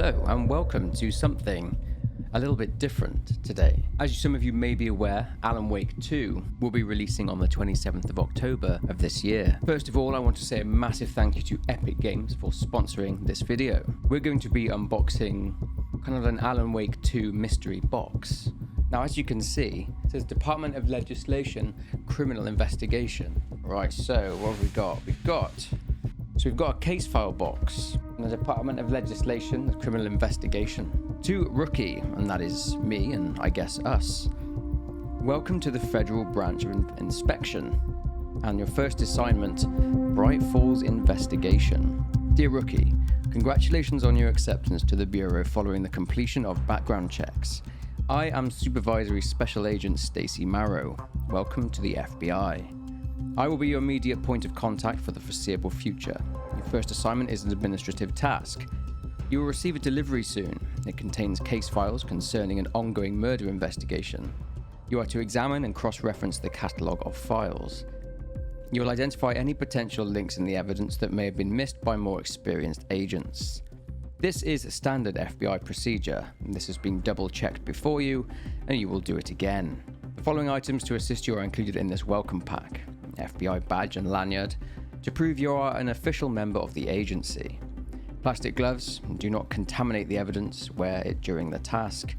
Hello and welcome to something a little bit different today. As some of you may be aware, Alan Wake 2 will be releasing on the 27th of October of this year. First of all, I want to say a massive thank you to Epic Games for sponsoring this video. We're going to be unboxing kind of an Alan Wake 2 mystery box. Now, as you can see, it says Department of Legislation, Criminal Investigation. Right, so what have we got? We've got a case file box from the Department of Legislation, Criminal Investigation. To Rookie, and that is me and I guess us. Welcome to the Federal Branch of Inspection. And your first assignment, Bright Falls Investigation. Dear Rookie, congratulations on your acceptance to the Bureau following the completion of background checks. I am Supervisory Special Agent Stacy Marrow. Welcome to the FBI. I will be your immediate point of contact for the foreseeable future. Your first assignment is an administrative task. You will receive a delivery soon. It contains case files concerning an ongoing murder investigation. You are to examine and cross-reference the catalogue of files. You will identify any potential links in the evidence that may have been missed by more experienced agents. This is a standard FBI procedure. This has been double-checked before you, and you will do it again. The following items to assist you are included in this welcome pack. FBI badge and lanyard to prove you are an official member of the agency. Plastic gloves, do not contaminate the evidence, wear it during the task.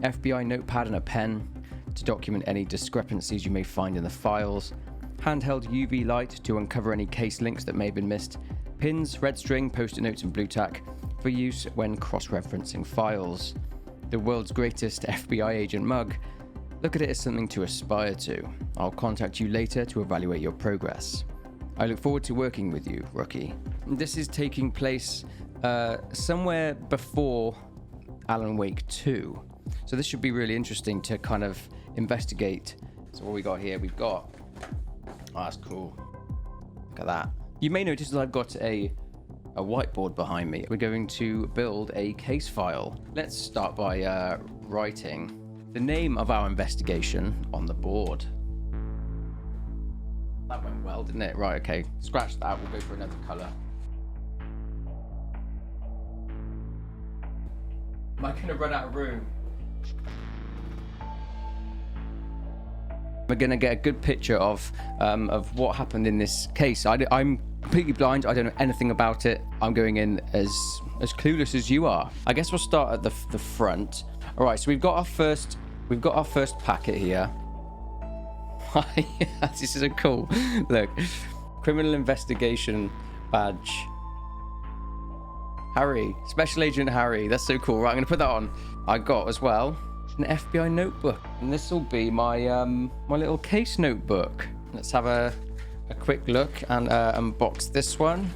FBI notepad and a pen to document any discrepancies you may find in the files. Handheld UV light to uncover any case links that may have been missed. Pins, red string, post-it notes and blue tack for use when cross-referencing files. The world's greatest FBI agent mug. Look at it as something to aspire to. I'll contact you later to evaluate your progress. I look forward to working with you, Rookie. This is taking place somewhere before Alan Wake 2. So this should be really interesting to kind of investigate. So what we got here, oh, that's cool. Look at that. You may notice that I've got a whiteboard behind me. We're going to build a case file. Let's start by writing the name of our investigation on the board. That went well, didn't it? Right, okay. Scratch that. We'll go for another color. Am I gonna run out of room? We're gonna get a good picture of what happened in this case. I'm completely blind. I don't know anything about it. I'm going in as clueless as you are. I guess we'll start at the front. All right, so we've got our first packet here. This is so cool. Look, criminal investigation badge. Harry, Special Agent Harry. That's so cool. Right, I'm gonna put that on. I got as well an FBI notebook, and this will be my my little case notebook. Let's have a quick look and unbox this one.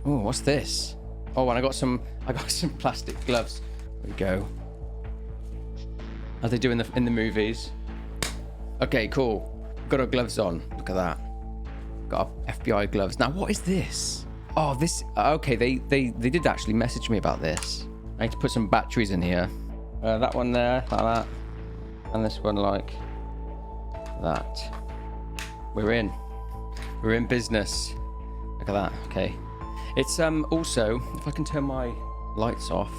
Oh, what's this? Oh, and I got some plastic gloves. There we go. As they do in the movies. Okay, cool. Got our gloves on. Look at that. Got our FBI gloves. Now, what is this? Oh, this. Okay, they did actually message me about this. I need to put some batteries in here. That one there, like that, and this one like that. We're in business. Look at that. Okay. It's also, if I can turn my lights off,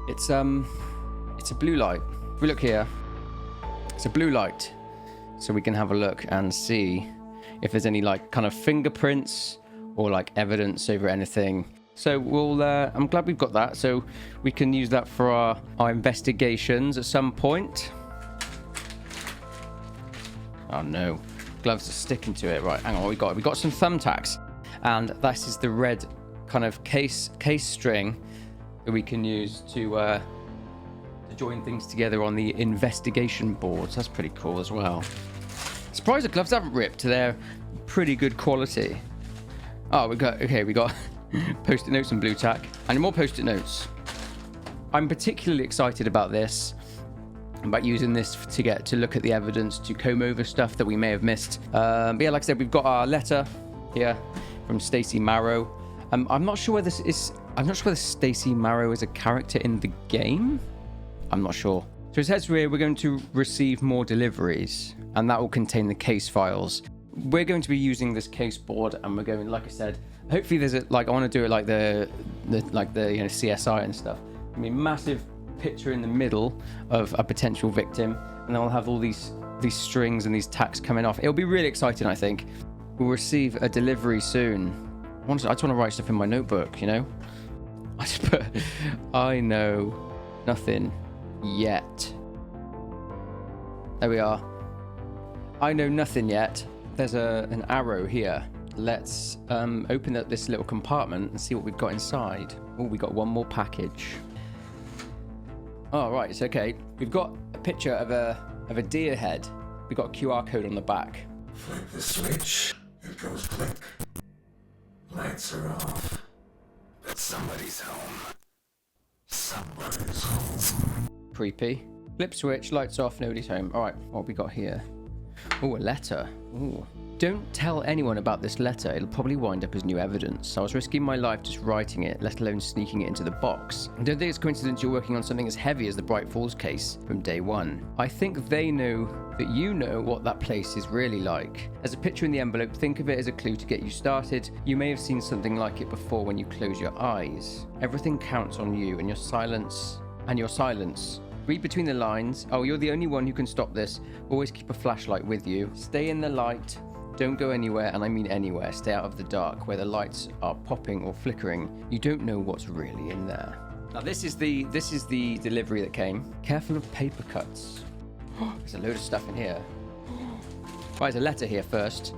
it's a blue light. If we look here, it's a blue light, so we can have a look and see if there's any like kind of fingerprints or like evidence over anything. So we'll I'm glad we've got that, so we can use that for our investigations at some point. Oh no, gloves are sticking to it. Right, hang on, we got some thumbtacks, and this is the red kind of case string that we can use to join things together on the investigation boards. That's pretty cool as well. Surprised the gloves haven't ripped. They're pretty good quality. Oh, we got post-it notes and blue tack, and more post-it notes. I'm particularly excited about this, about using this to look at the evidence, to comb over stuff that we may have missed. But yeah, like I said, we've got our letter here from Stacy Marrow. I'm not sure whether Stacy Marrow is a character in the game. I'm not sure. So it says here we're going to receive more deliveries, and that will contain the case files. We're going to be using this case board, and we're going, like I said, hopefully there's I want to do it like the the CSI and stuff. I mean, massive picture in the middle of a potential victim, and I'll have all these strings and these tacks coming off. It'll be really exciting, I think. We'll receive a delivery soon. I just want to write stuff in my notebook, I just put, I know nothing yet. There we are. I know nothing yet. There's an arrow here. Let's open up this little compartment and see what we've got inside. Oh, we got one more package. Oh, right, it's okay. We've got a picture of a deer head. We've got a QR code on the back. Flip the switch, it goes click. Lights are off, but somebody's home. Somebody's home. Creepy. Flip switch, lights off, nobody's home. All right, what have we got here? Oh, a letter. Ooh. Don't tell anyone about this letter. It'll probably wind up as new evidence. I was risking my life just writing it, let alone sneaking it into the box. I don't think it's coincidence you're working on something as heavy as the Bright Falls case from day one. I think they know that you know what that place is really like. As a picture in the envelope, think of it as a clue to get you started. You may have seen something like it before when you close your eyes. Everything counts on you and your silence. Read between the lines. Oh, you're the only one who can stop this. Always keep a flashlight with you. Stay in the light. Don't go anywhere, and I mean anywhere. Stay out of the dark where the lights are popping or flickering. You don't know what's really in there. Now this is the delivery that came. Careful of paper cuts. There's a load of stuff in here. Right, there's a letter here first.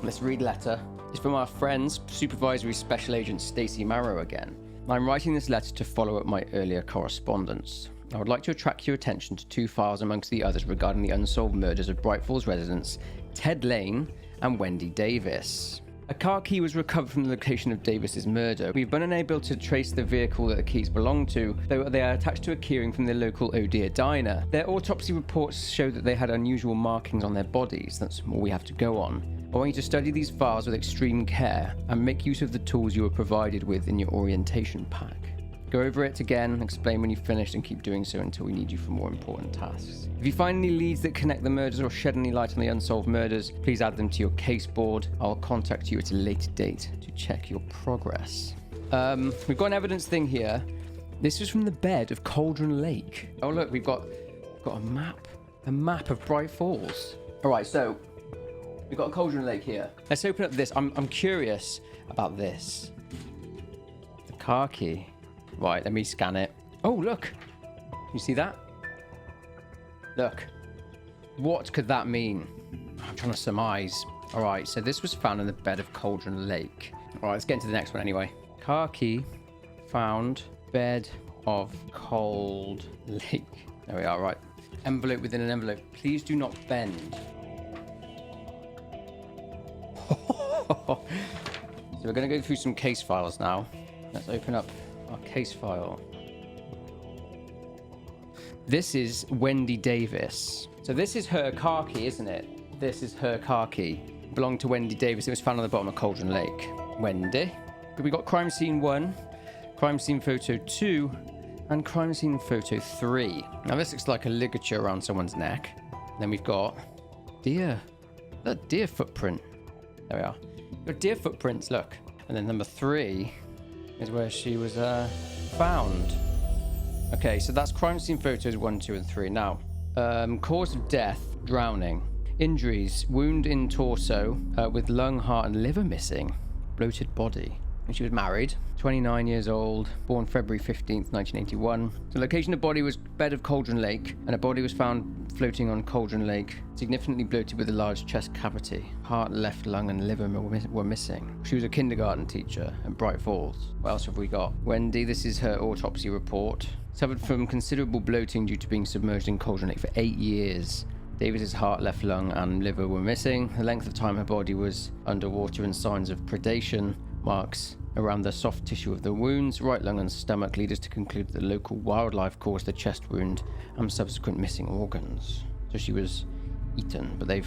Let's read letter. It's from our friends, Supervisory Special Agent Stacey Marrow again. I'm writing this letter to follow up my earlier correspondence. I would like to attract your attention to two files amongst the others regarding the unsolved murders of Bright Falls residents Ted Lane and Wendy Davis. A car key was recovered from the location of Davis's murder. We've been unable to trace the vehicle that the keys belong to, though they are attached to a keyring from the local Oh Dear diner. Their autopsy reports show that they had unusual markings on their bodies. That's all we have to go on. I want you to study these files with extreme care and make use of the tools you were provided with in your orientation pack. Go over it again, explain when you've finished, and keep doing so until we need you for more important tasks. If you find any leads that connect the murders or shed any light on the unsolved murders, please add them to your case board. I'll contact you at a later date to check your progress. We've got an evidence thing here. This is from the bed of Cauldron Lake. Oh look, we've got a map of Bright Falls. All right, so we've got a Cauldron Lake here. Let's open up this. I'm curious about this. The car key. Right, let me scan it. Oh, look. You see that? Look. What could that mean? I'm trying to surmise. All right, so this was found in the bed of Cauldron Lake. All right, let's get into the next one anyway. Car key found bed of Cold Lake. There we are, right. Envelope within an envelope. Please do not bend. So we're going to go through some case files now. Let's open up our case file. This is Wendy Davis. So this is her car key, isn't it? This is her car key. Belonged to Wendy Davis. It was found on the bottom of Cauldron Lake. Wendy. We got crime scene 1, crime scene photo 2, and crime scene photo 3. Now this looks like a ligature around someone's neck. Then we've got deer. Look, deer footprint. There we are. We've got deer footprints, look. And then number 3 is where she was found. Okay, so that's crime scene photos 1, 2, and 3. Now, cause of death, drowning. Injuries, wound in torso with lung, heart, and liver missing. Bloated body. And she was married, 29 years old, born February 15th, 1981. The location of the body was bed of Cauldron Lake, and a body was found floating on Cauldron Lake, significantly bloated with a large chest cavity. Heart, left lung, and liver were missing. She was a kindergarten teacher at Bright Falls. What else have we got? Wendy, this is her autopsy report. Suffered from considerable bloating due to being submerged in Cauldron Lake for 8 years. Davis's heart, left lung, and liver were missing. The length of time her body was underwater and signs of predation. Marks around the soft tissue of the wounds, right lung and stomach, lead us to conclude that the local wildlife caused the chest wound and subsequent missing organs. So she was eaten, but they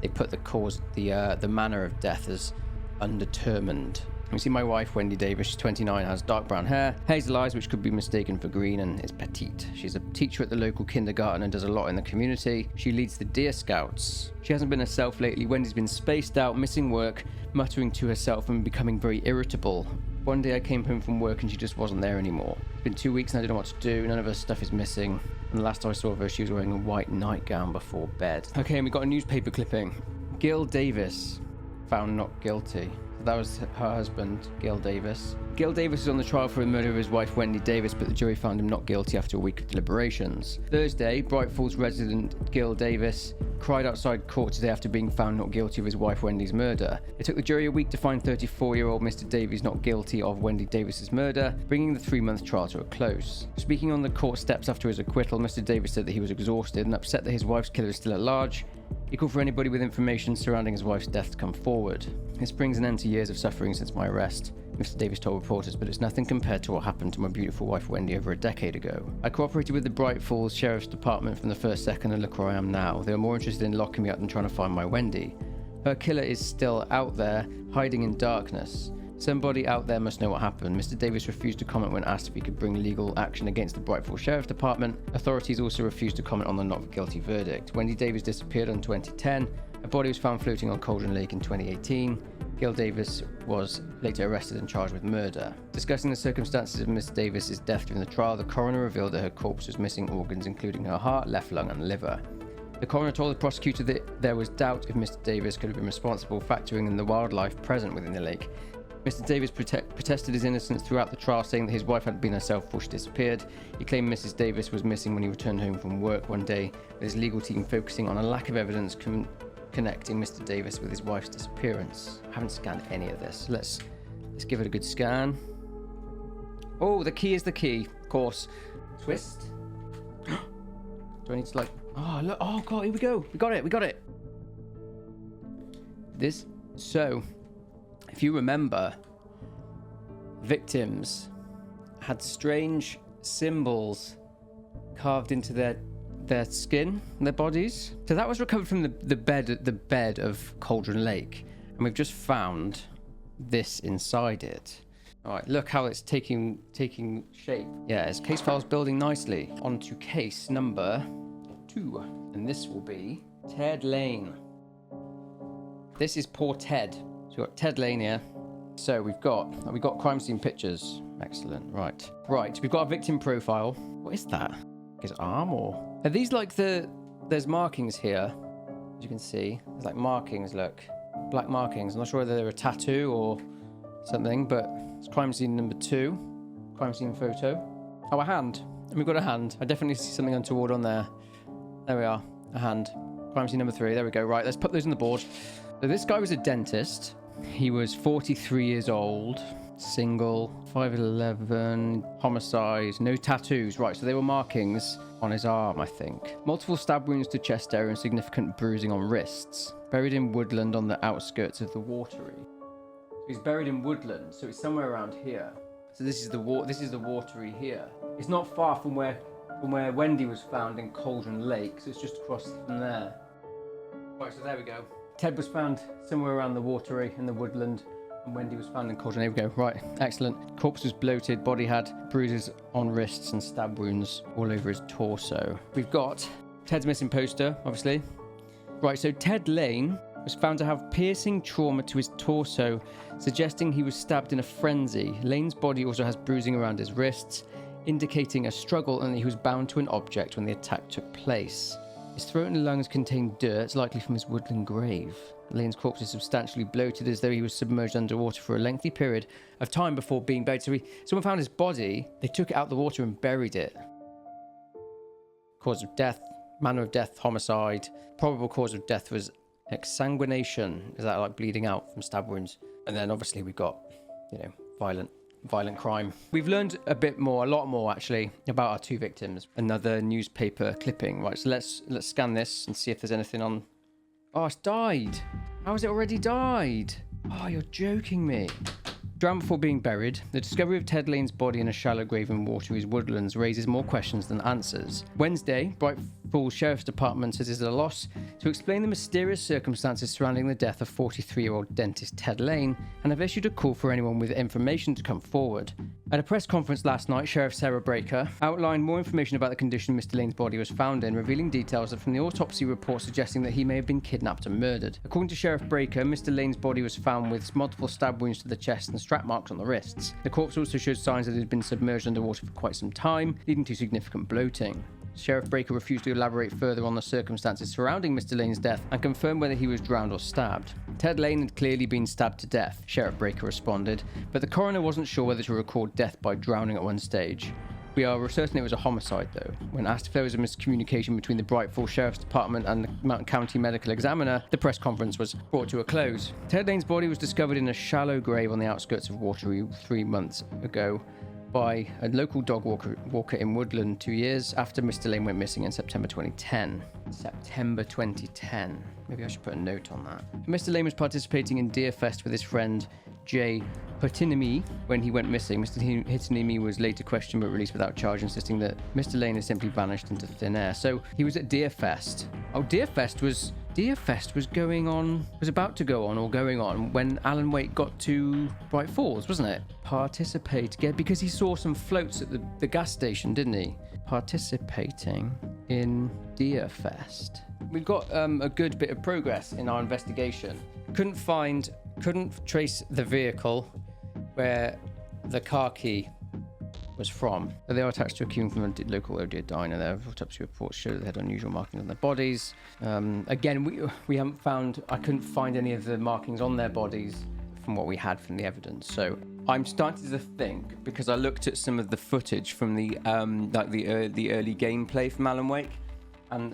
put the cause, the manner of death as undetermined. You see my wife, Wendy Davis, she's 29, has dark brown hair, hazel eyes which could be mistaken for green, and is petite. She's a teacher at the local kindergarten and does a lot in the community. She leads the Deer Scouts. She hasn't been herself lately. Wendy's been spaced out, missing work, muttering to herself and becoming very irritable. One day I came home from work and she just wasn't there anymore. It's been 2 weeks and I don't know what to do. None of her stuff is missing. And the last I saw of her, she was wearing a white nightgown before bed. Okay, and we got a newspaper clipping. Gil Davis found not guilty. That was her husband, Gil Davis. Gil Davis is on the trial for the murder of his wife, Wendy Davis, but the jury found him not guilty after a week of deliberations. Thursday, Bright Falls resident Gil Davis cried outside court today after being found not guilty of his wife Wendy's murder. It took the jury a week to find 34-year-old Mr. Davies not guilty of Wendy Davis's murder, bringing the 3-month trial to a close. Speaking on the court steps after his acquittal, Mr. Davis said that he was exhausted and upset that his wife's killer is still at large. He called for anybody with information surrounding his wife's death to come forward. This brings an end to years of suffering since my arrest, Mr. Davis told reporters, but it's nothing compared to what happened to my beautiful wife Wendy over a decade ago. I cooperated with the Bright Falls Sheriff's Department from the first second and look where I am now. They were more interested in locking me up than trying to find my Wendy. Her killer is still out there, hiding in darkness. Somebody out there must know what happened. Mr. Davis refused to comment when asked if he could bring legal action against the Bright Falls Sheriff's Department. Authorities also refused to comment on the not guilty verdict. Wendy Davis disappeared in 2010. Her body was found floating on Cauldron Lake in 2018. Gil Davis was later arrested and charged with murder. Discussing the circumstances of Miss Davis's death during the trial, the coroner revealed that her corpse was missing organs including her heart, left lung and liver. The coroner told the prosecutor that there was doubt if Mr. Davis could have been responsible, factoring in the wildlife present within the lake. Mr. Davis protested his innocence throughout the trial, saying that his wife had been herself before she disappeared. He claimed Mrs. Davis was missing when he returned home from work one day, with his legal team focusing on a lack of evidence connecting Mr. Davis with his wife's disappearance. I haven't scanned any of this. Let's give it a good scan. Oh, the key is the key, of course. Twist. Do I need to like... Oh, look. Oh, God, here we go. We got it. So... If you remember, victims had strange symbols carved into their skin, their bodies. So that was recovered from the bed of Cauldron Lake, and we've just found this inside it. All right, look how it's taking shape. Yeah, it's case files building nicely. On to case number 2, and this will be Ted Lane. This is poor Ted. So we've got Ted Lane here. So we've got crime scene pictures. Excellent. Right. We've got a victim profile. What is that? His arm or? Are these like there's markings here, as you can see. There's like markings, look. Black markings. I'm not sure whether they're a tattoo or something, but it's crime scene number 2. Crime scene photo. Oh, a hand. And we've got a hand. I definitely see something untoward on there. There we are. A hand. Crime scene number 3. There we go. Right, let's put those on the board. So this guy was a dentist. He was 43 years old, single, 5'11", homicide, no tattoos. Right, so they were markings on his arm, I think. Multiple stab wounds to chest area and significant bruising on wrists. Buried in woodland on the outskirts of the watery. So he's buried in woodland, so it's somewhere around here. So this is the watery here. It's not far from where Wendy was found in Cauldron Lake, so it's just across from there. Right, so there we go. Ted was found somewhere around the watery in the woodland, and Wendy was found in Cauldron. Here we go. Right, excellent. Corpse was bloated, body had bruises on wrists and stab wounds all over his torso. We've got Ted's missing poster, obviously. Right, so Ted Lane was found to have piercing trauma to his torso, suggesting he was stabbed in a frenzy. Lane's body also has bruising around his wrists, indicating a struggle and that he was bound to an object when the attack took place. His throat and lungs contained dirt, likely from his woodland grave. Lane's corpse is substantially bloated, as though he was submerged underwater for a lengthy period of time before being buried. So someone found his body, they took it out of the water and buried it. Cause of death, manner of death, homicide. Probable cause of death was exsanguination. Is that like bleeding out from stab wounds? And then obviously we've got, violent crime. We've learned a lot more actually, about our 2 victims. Another newspaper clipping. Right, so let's scan this and see if there's anything on. Oh, it's died. How has it already died? Oh, you're joking me. Drowned before being buried, the discovery of Ted Lane's body in a shallow grave in watery woodlands raises more questions than answers. Wednesday, Bright Falls Sheriff's Department says it's at a loss to explain the mysterious circumstances surrounding the death of 43-year-old dentist Ted Lane, and have issued a call for anyone with information to come forward. At a press conference last night, Sheriff Sarah Breaker outlined more information about the condition Mr. Lane's body was found in, revealing details from the autopsy report suggesting that he may have been kidnapped and murdered. According to Sheriff Breaker, Mr. Lane's body was found with multiple stab wounds to the chest and strap marks on the wrists. The corpse also showed signs that it had been submerged underwater for quite some time, leading to significant bloating. Sheriff Breaker refused to elaborate further on the circumstances surrounding Mr. Lane's death and confirm whether he was drowned or stabbed. Ted Lane had clearly been stabbed to death, Sheriff Breaker responded, but the coroner wasn't sure whether to record death by drowning at one stage. We are certain it was a homicide, though. When asked if there was a miscommunication between the Bright Falls Sheriff's Department and the Mountain County Medical Examiner, the press conference was brought to a close. Ted Lane's body was discovered in a shallow grave on the outskirts of Waterloo 3 months ago by a local dog walker in Woodland 2 years after Mr. Lane went missing in September 2010. September 2010. Maybe I should put a note on that. Mr. Lane was participating in Deerfest with his friend Jay Hitinimi when he went missing. Mr. Hitinimi was later questioned but released without charge, insisting that Mr. Lane had simply vanished into thin air. So he was at Deerfest. Oh, Deerfest was about to go on or going on when Alan Wake got to Bright Falls, wasn't it? Because he saw some floats at the gas station, didn't he? Participating in Deerfest. We've got a good bit of progress in our investigation. Couldn't trace the vehicle where the car key was from. But they are attached to a queue from a local O'Dear diner. Their autopsy reports show that they had unusual markings on their bodies. Again, we haven't found. I couldn't find any of the markings on their bodies from what we had from the evidence. So I'm starting to think, because I looked at some of the footage from the early gameplay from Alan Wake, and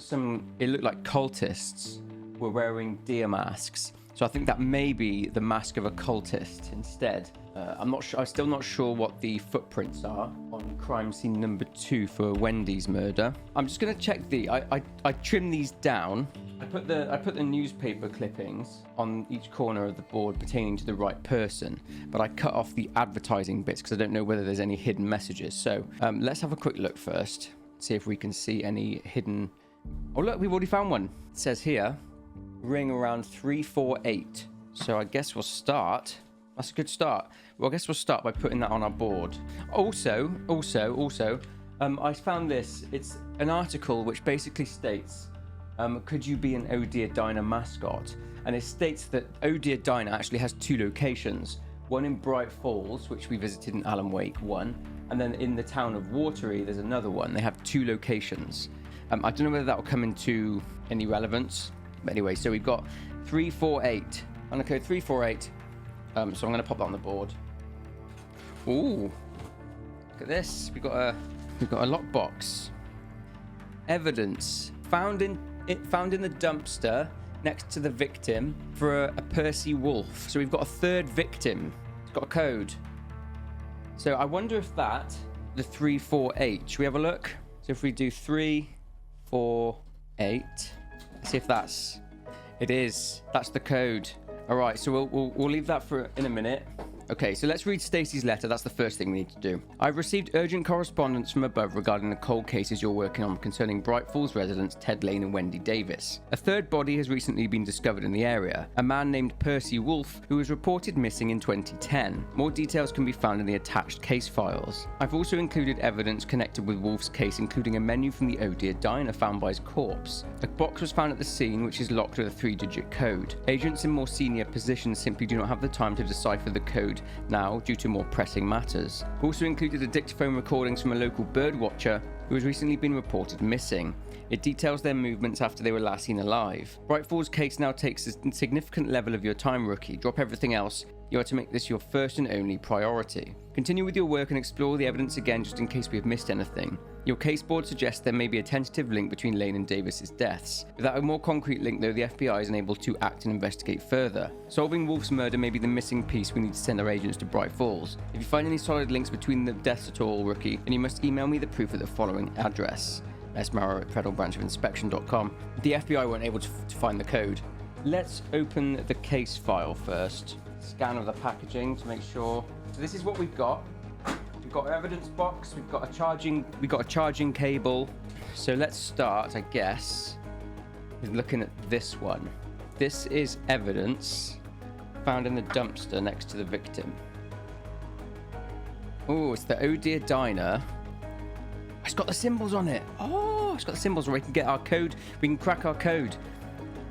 it looked like cultists were wearing deer masks. So I think that may be the mask of a cultist instead. I'm still not sure what the footprints are on crime scene number 2 for Wendy's murder. I'm just going to check I trimmed these down. I put the newspaper clippings on each corner of the board pertaining to the right person, but I cut off the advertising bits because I don't know whether there's any hidden messages. So let's have a quick look first, see if we can see any hidden. Oh look, we've already found one. It says here, ring around 348. So I guess we'll start. That's a good start. Well, I guess we'll start by putting that on our board. Also, I found this. It's an article which basically states, could you be an O'Dear Diner mascot? And it states that O'Dear Diner actually has 2 locations. One in Bright Falls, which we visited in Alan Wake 1, and then in the town of Watery, there's another one. They have 2 locations. I don't know whether that will come into any relevance. But anyway, so we've got 348. I'm going to code 348. So I'm going to pop that on the board. Ooh, look at this. We've got a lockbox. Evidence found in the dumpster next to the victim for a Percy Wolf. So we've got a third victim. It's got a code. So I wonder if the 348. Should we have a look? So if we do 348, let's see if it is. That's the code. All right, so we'll leave that for in a minute. Okay, so let's read Stacey's letter. That's the first thing we need to do. I've received urgent correspondence from above regarding the cold cases you're working on concerning Bright Falls residents Ted Lane and Wendy Davis. A third body has recently been discovered in the area, a man named Percy Wolf, who was reported missing in 2010. More details can be found in the attached case files. I've also included evidence connected with Wolf's case, including a menu from the O'Dear Diner found by his corpse. A box was found at the scene which is locked with a 3-digit code. Agents in more senior positions simply do not have the time to decipher the code now due to more pressing matters. Also included a dictaphone recordings from a local bird watcher who has recently been reported missing. It details their movements after they were last seen alive. Bright Falls case now takes a significant level of your time, rookie. Drop everything else. You are to make this your first and only priority. Continue with your work and explore the evidence again just in case we have missed anything. Your case board suggests there may be a tentative link between Lane and Davis's deaths. Without a more concrete link, though, the FBI is unable to act and investigate further. Solving Wolf's murder may be the missing piece we need to send our agents to Bright Falls. If you find any solid links between the deaths at all, rookie, then you must email me the proof at the following address: smara@federalbranchofinspection.com. The FBI weren't able to find the code. Let's open the case file first. Scan of the packaging to make sure. So this is what we've got. We've got our evidence box. We've got a charging cable. So let's start, I guess, with looking at this one. This is evidence found in the dumpster next to the victim. Oh, it's the O'Dear Diner. It's got the symbols on it. Oh, it's got the symbols where we can get our code. We can crack our code.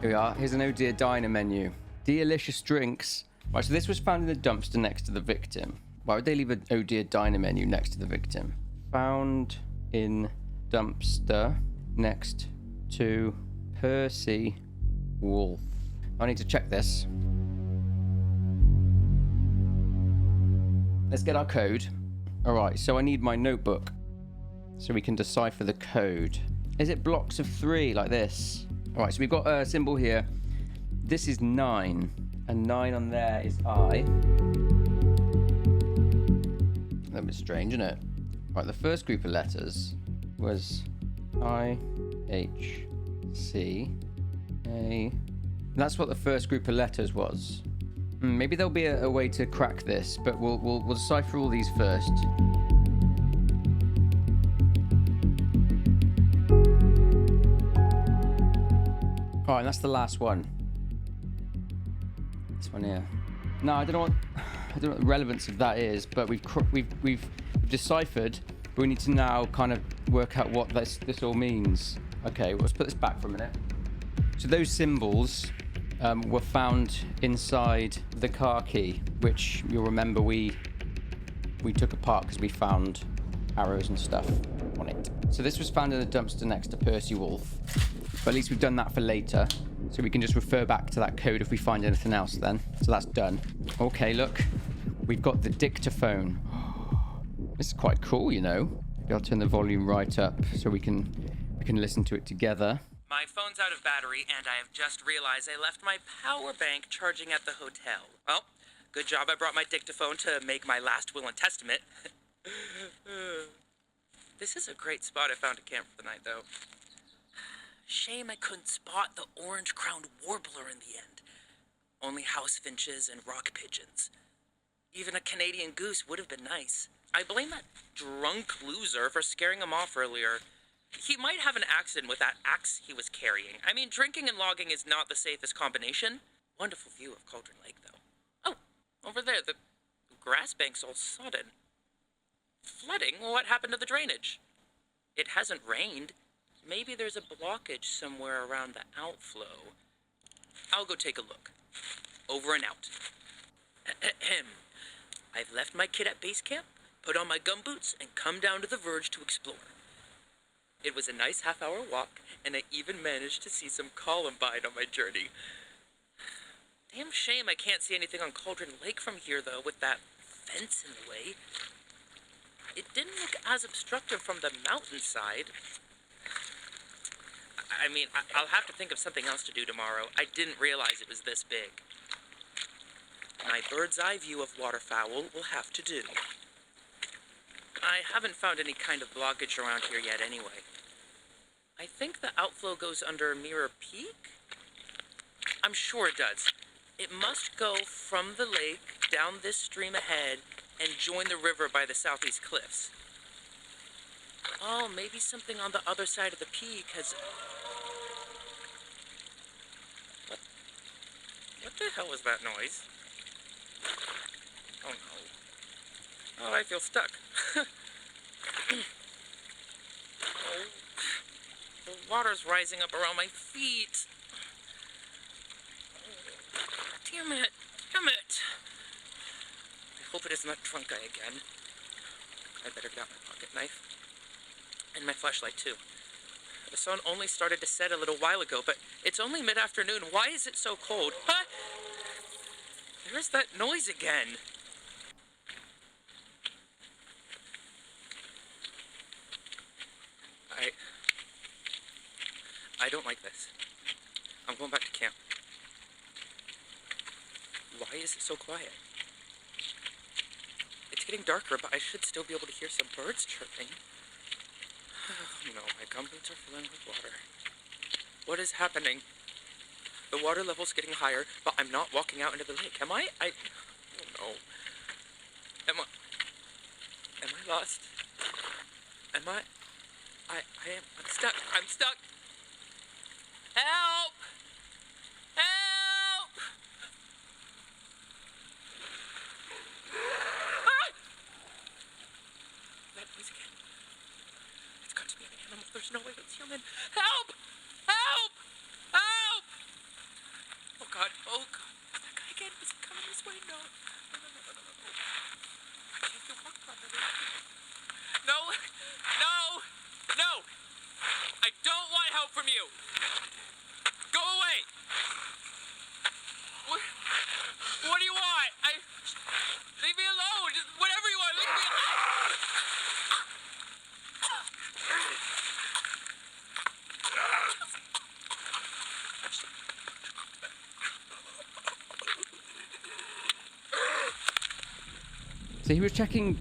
Here we are. Here's an O'Dear Diner menu. Delicious drinks. Right, so this was found in the dumpster next to the victim. Why would they leave an oh dear diner menu next to the victim? Found in dumpster next to Percy Wolf. I need to check this. Let's get our code. All right, so I need my notebook so we can decipher the code. Is it blocks of 3 like this? All right, so we've got a symbol here. This is 9, and 9 on there is I. A little bit strange, isn't it? Right, the first group of letters was I, H, C, A. That's what the first group of letters was. Maybe there'll be a way to crack this, but we'll decipher all these first. All right, and that's the last one. This one here. No, I don't know what the relevance of that is, but we've deciphered. But we need to now kind of work out what this all means. Okay, well, let's put this back for a minute. So those symbols were found inside the car key, which you'll remember we took apart because we found arrows and stuff on it. So this was found in a dumpster next to Percy Wolf. But at least we've done that for later, so we can just refer back to that code if we find anything else then. So that's done. Okay, look, we've got the dictaphone. This is quite cool, you know. Maybe I'll turn the volume right up so we can listen to it together. My phone's out of battery, and I have just realized I left my power bank charging at the hotel. Well, good job I brought my dictaphone to make my last will and testament. This is a great spot I found to camp for the night, though. Shame I couldn't spot the orange-crowned warbler in the end. Only house finches and rock pigeons. Even a Canadian goose would have been nice. I blame that drunk loser for scaring him off earlier. He might have an accident with that axe he was carrying. I mean, drinking and logging is not the safest combination. Wonderful view of Cauldron Lake, though. Oh, over there, the grass bank's all sodden. Flooding? Well, what happened to the drainage? It hasn't rained. Maybe there's a blockage somewhere around the outflow. I'll go take a look. Over and out. Ahem. I've left my kit at base camp, put on my gumboots, and come down to the verge to explore. It was a nice half-hour walk, and I even managed to see some columbine on my journey. Damn shame I can't see anything on Cauldron Lake from here, though, with that fence in the way. It didn't look as obstructive from the mountainside. I mean, I'll have to think of something else to do tomorrow. I didn't realize it was this big. My bird's eye view of waterfowl will have to do. I haven't found any kind of blockage around here yet anyway. I think the outflow goes under Mirror Peak? I'm sure it does. It must go from the lake down this stream ahead and join the river by the southeast cliffs. Oh, maybe something on the other side of the peak has... What the hell was that noise? Oh no. Oh, I feel stuck. Oh, the water's rising up around my feet. Damn it. Damn it. I hope it isn't that drunk guy again. I better get out my pocket knife. And my flashlight, too. The sun only started to set a little while ago, but it's only mid-afternoon. Why is it so cold? Huh? There's that noise again. I don't like this. I'm going back to camp. Why is it so quiet? It's getting darker, but I should still be able to hear some birds chirping. Oh no, my gumboots are filling with water. What is happening? The water level's getting higher, but I'm not walking out into the lake. Am I? Oh no. Am I lost? Am I? I'm stuck. I'm stuck. Help! Help! Ah! That noise again. It's got to be an animal. There's no way it's human. Help! Help! Help! Oh God. Oh God. That guy again. Is he coming this Wait, no. I can't do walk properly. No. I don't want help from you. Go away. What do you want? Leave me alone. Just whatever you want. Leave me alone. So he was checking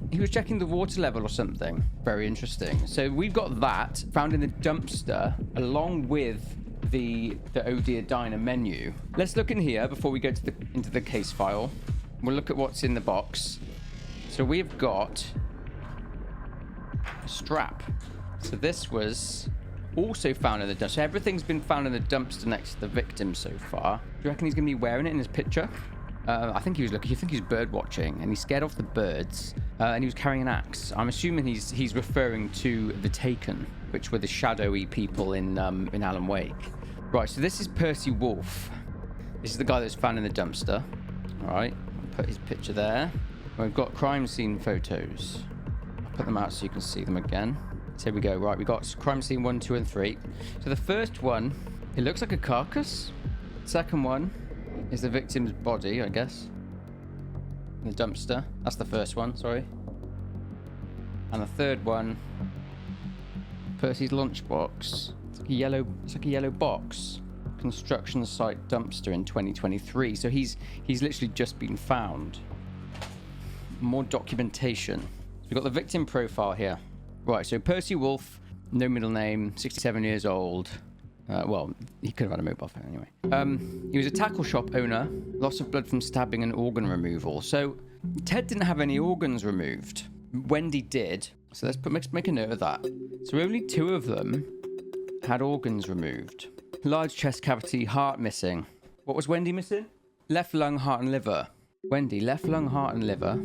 the water level or something. Very interesting. So we've got that found in the dumpster along with the Oh Dear Diner menu. Let's look in here before we go to into the case file. We'll look at what's in the box. So we've got a strap. So this was also found in the dumpster. So everything's been found in the dumpster next to the victim so far. Do you reckon he's going to be wearing it in his picture? I think he was looking. I think he was bird watching, and he scared off the birds. And he was carrying an axe. I'm assuming he's referring to the Taken, which were the shadowy people in Alan Wake. Right. So this is Percy Wolfe. This is the guy that's found in the dumpster. All right. I'll put his picture there. We've got crime scene photos. I'll put them out so you can see them again. So here we go. Right. We got crime scene 1, 2, and 3. So the first one, it looks like a carcass. Second one is the victim's body, I guess. In the dumpster. That's the first one, sorry. And the third one, Percy's lunchbox. It's like a yellow box. Construction site dumpster in 2023. So he's literally just been found. More documentation. So we've got the victim profile here. Right, so Percy Wolfe, no middle name, 67 years old. Well, he could have had a mobile phone anyway. He was a tackle shop owner, loss of blood from stabbing and organ removal. So Ted didn't have any organs removed. Wendy did. So let's make a note of that. So only 2 of them had organs removed. Large chest cavity, heart missing. What was Wendy missing? Left lung, heart and liver. Wendy, left lung, heart and liver.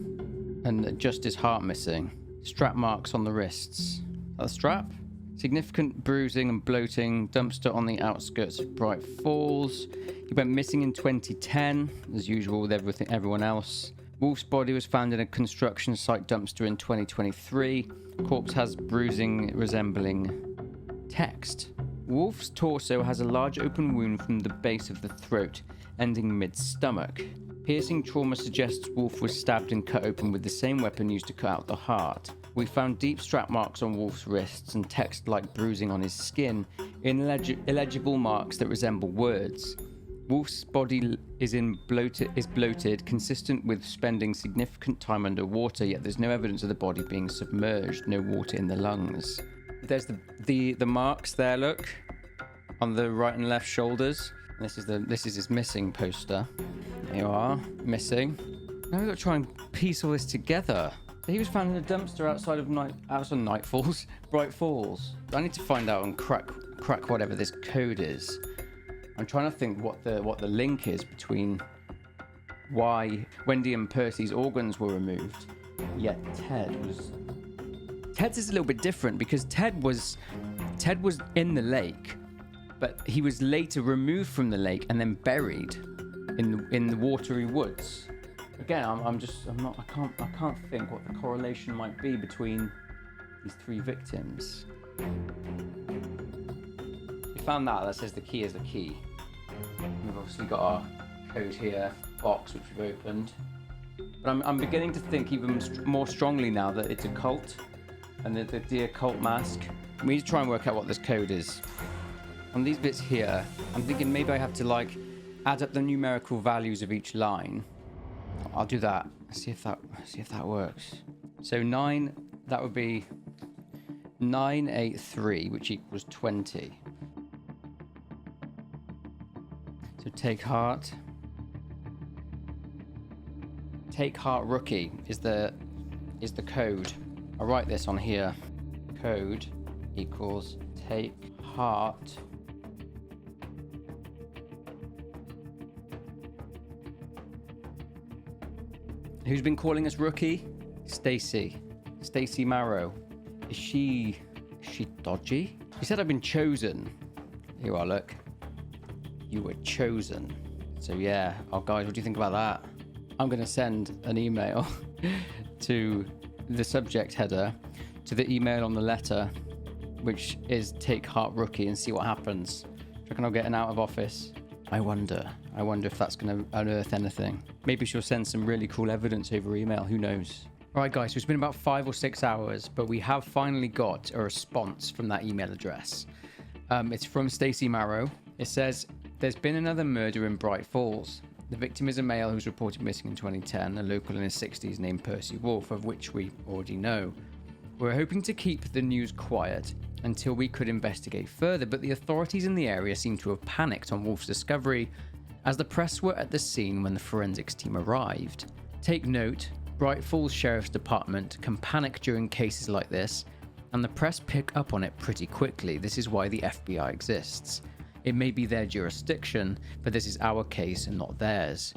And just his heart missing. Strap marks on the wrists. That strap? Significant bruising and bloating. Dumpster on the outskirts of Bright Falls. He went missing in 2010, as usual with everyone else. Wolfe's body was found in a construction site dumpster in 2023. Corpse has bruising resembling text. Wolfe's torso has a large open wound from the base of the throat, ending mid-stomach. Piercing trauma suggests Wolfe was stabbed and cut open with the same weapon used to cut out the heart. We found deep strap marks on Wolfe's wrists and text-like bruising on his skin, illegible marks that resemble words. Wolfe's body is bloated, consistent with spending significant time underwater, yet there's no evidence of the body being submerged, no water in the lungs. There's the marks there, look, on the right and left shoulders. This is his missing poster. There you are, missing. Now we've got to try and piece all this together. He was found in a dumpster outside Night Falls, Bright Falls. I need to find out and crack whatever this code is. I'm trying to think what the link is between why Wendy and Percy's organs were removed, yet Ted's is a little bit different because Ted was in the lake, but he was later removed from the lake and then buried in the watery woods. Again, I can't think what the correlation might be between these 3 victims. We found that says the key is the key. We've obviously got our code here, box which we've opened. But I'm beginning to think even more strongly now that it's a cult, and the occult mask. We need to try and work out what this code is. On these bits here, I'm thinking maybe I have to add up the numerical values of each line. I'll do that. See if that works. So 9, that would be 983, which equals 20. So take heart. Take heart rookie is the code. I'll write this on here. Code equals take heart Who's been calling us rookie? Stacy Marrow. Is she dodgy? She said I've been chosen. Here you are, look. You were chosen. So yeah. Oh guys, what do you think about that? I'm going to send an email to the subject header, to the email on the letter, which is Take Heart Rookie, and see what happens. Do you reckon I'll get an out of office? I wonder if that's going to unearth anything. Maybe she'll send some really cool evidence over email. Who knows? All right, guys, so it's been about 5 or 6 hours, but we have finally got a response from that email address. It's from Stacey Marrow. It says, there's been another murder in Bright Falls. The victim is a male who's reported missing in 2010, a local in his 60s named Percy Wolf, of which we already know. We're hoping to keep the news quiet until we could investigate further, but the authorities in the area seem to have panicked on Wolf's discovery, as the press were at the scene when the forensics team arrived. Take note, Bright Falls Sheriff's Department can panic during cases like this, and the press pick up on it pretty quickly. This is why the FBI exists. It may be their jurisdiction, but this is our case and not theirs.